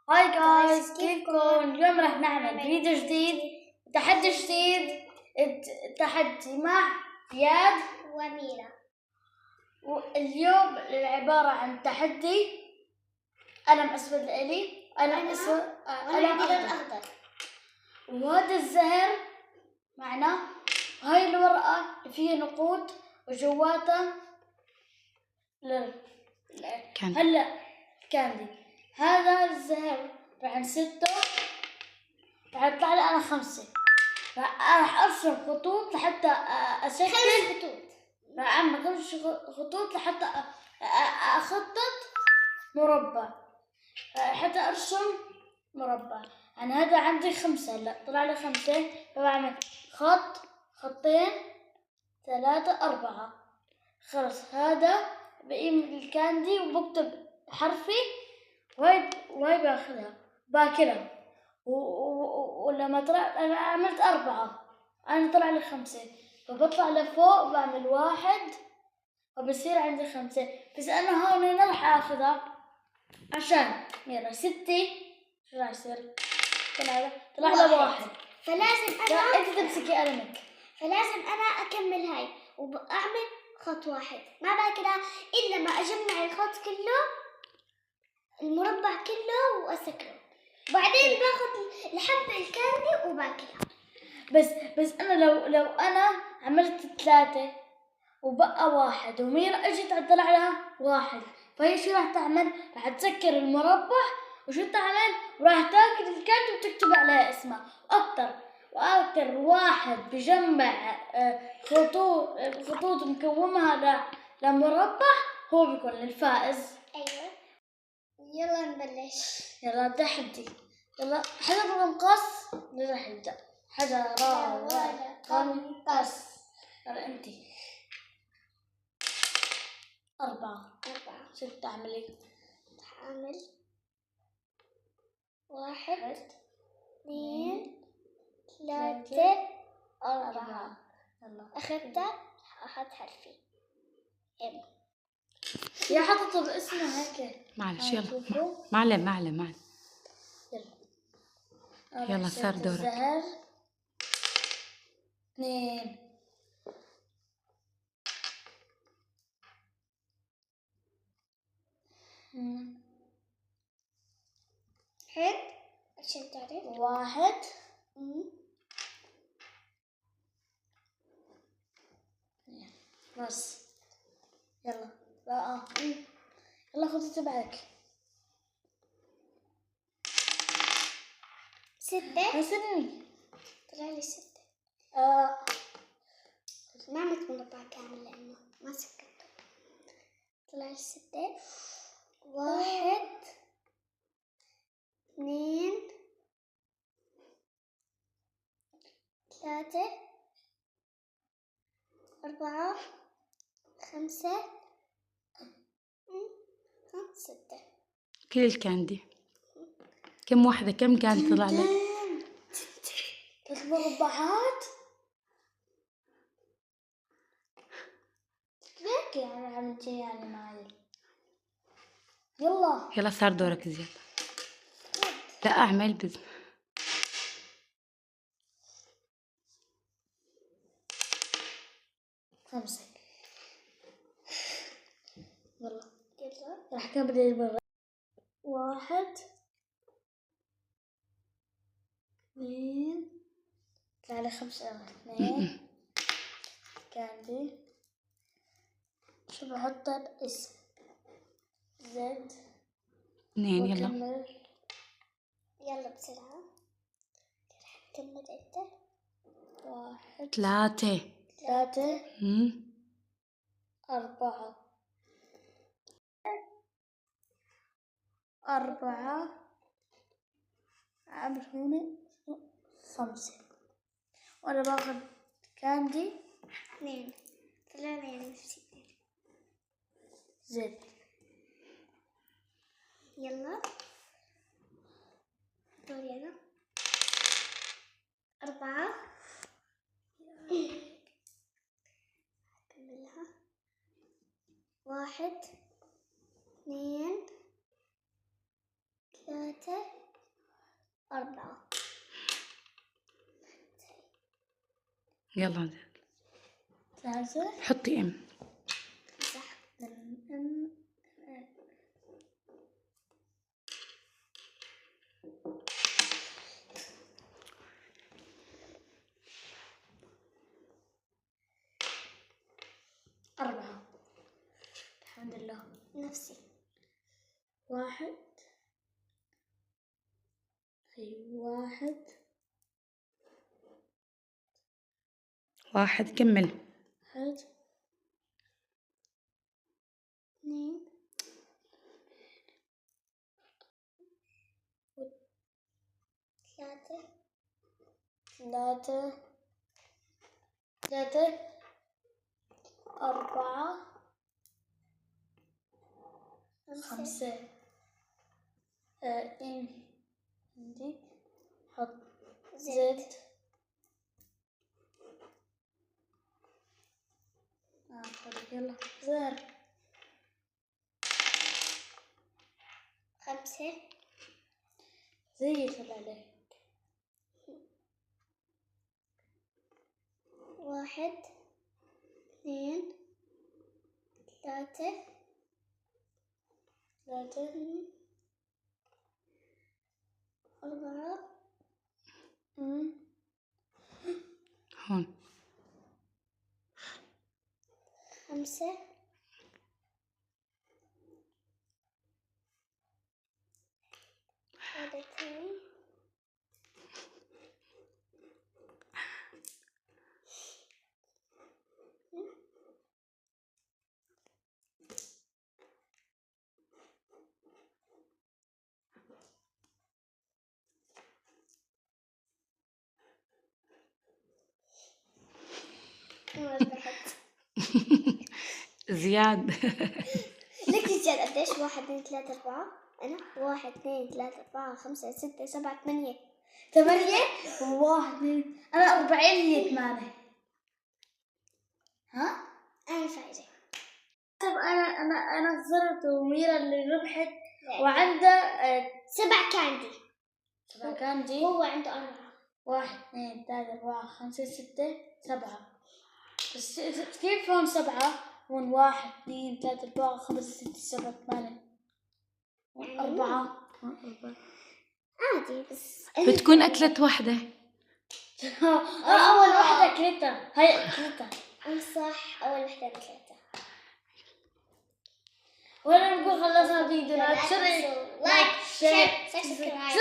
هاي جايز، كيفكم؟ اليوم راح نعمل فيديو جديد، تحدي جديد. التحدي مع زياد وأميرة. واليوم عبارة عن تحدي قلم أسود لإلي، قلم أسود، قلم أخضر، وهذا الزهر معنا. هاي الورقة فيها نقود وجواتها هلا كاندي. هذا الزهر راح نسده، راح يطلع لي أنا 5. راح أرسم خطوط لحتى أشكل 5 خطوط. راح أعمل 5 خطوط لحتى أخطط مربع، حتى أرسم مربع. أنا هذا عندي 5، هلا طلع لي 5، فبعمل خط، خطين، 3، 4. خلص هذا بقي من الكاندي وبكتب حرفي، وهي باكلها. ولما طلع أنا عملت 4، أنا طلع لي 5، فبطلع لفوق وبعمل 1 وبصير عندي 5. بس أنا هون راح آخذها عشان ميرا 6. شو راح يصير؟ طلع لي 1. فلازم لا أنا أنت تمسكي قلمك. فلازم أنا أكمل هاي وأعمل خط واحد، ما باكلها إلا ما أجمع الخط كله، المربع كله، وأسكره. بعدين باخذ الحبة الكاندي وباكلها. بس أنا لو أنا عملت 3 وبقى 1 وميرا اجت طلع لها 1، فهي شو راح تعمل؟ راح تسكر المربع، وشو تعمل؟ وراح تاكل الكاندي وتكتب عليها اسمها. وأكتر واحد بجمع خطوط مكومها لمربع هو بيكون الفائز. أيوة، يلا نبلش. يلا تحدي. يلا حجر ونقص. راح يبدأ حجر ونقص. يلا انتي 4. 6 اعملي. أعمل 1 2 3 4. يلا أخذتها، أحط حرفي M. يا حطت باسمه هيك. معلش يلا معلم. يلا صار دورك. زهر 2. حد عشان تعرف. 1 بس. يلا لا يلا خذي تبعك. 6. حسني. طلع لي 6. ما عملت مربع كامل لأنه ما سكرته. طلع لي 6. 1 2 3 4 5 6. كل الكاندي كم واحدة؟ كم كان طلع لك؟ 3 مربعات. ليك يعني عملتي يعني معي. يلا صار دورك زياد. لا أعمل بس. 5. يلا راح كمل المرة. 1 2 طلع لي 5. 2 كاندي. شو بحط باسم زد 2. يلا بسرعة. راح نكمل انت. 1 3 4 عامل هون 5. وانا باخذ كاندي 2. طلع لي نفسي 2. زد. يلا دوري أنا. 4. أكملها. 1 2 3 4. يلا 3 حطي ام. صح. 4. الحمد لله. نفسي. 1 1 1 كمل. 1 2 3 3 4 5 إن عندي حط زد خلاص يلا زر 5 زي طلع عليه 1 2 3 4 هون 5 هذا 2 زياد. لك تجي قديش؟ 1 2 3 4 أنا 1 2 3 4 5 6 7 8 8 1 2 أنا 40 هي 8 ها؟ أنا فايزة. طب أنا خسرت وميرا اللي ربحت وعنده 7 كاندي. 7 كاندي. هو عنده 4. 1 2 3 4 5 6 7 بس كيف هون 7 هون 1 2 3 4 5 6 7 8 4 عادي بس بتكون أكلت وحدة. أول واحدة أكلتها هاي أكلتها صح. أول وحدة أكلتها. وأنا نقول خلصنا فيديونا لايك شير سبسكرايب.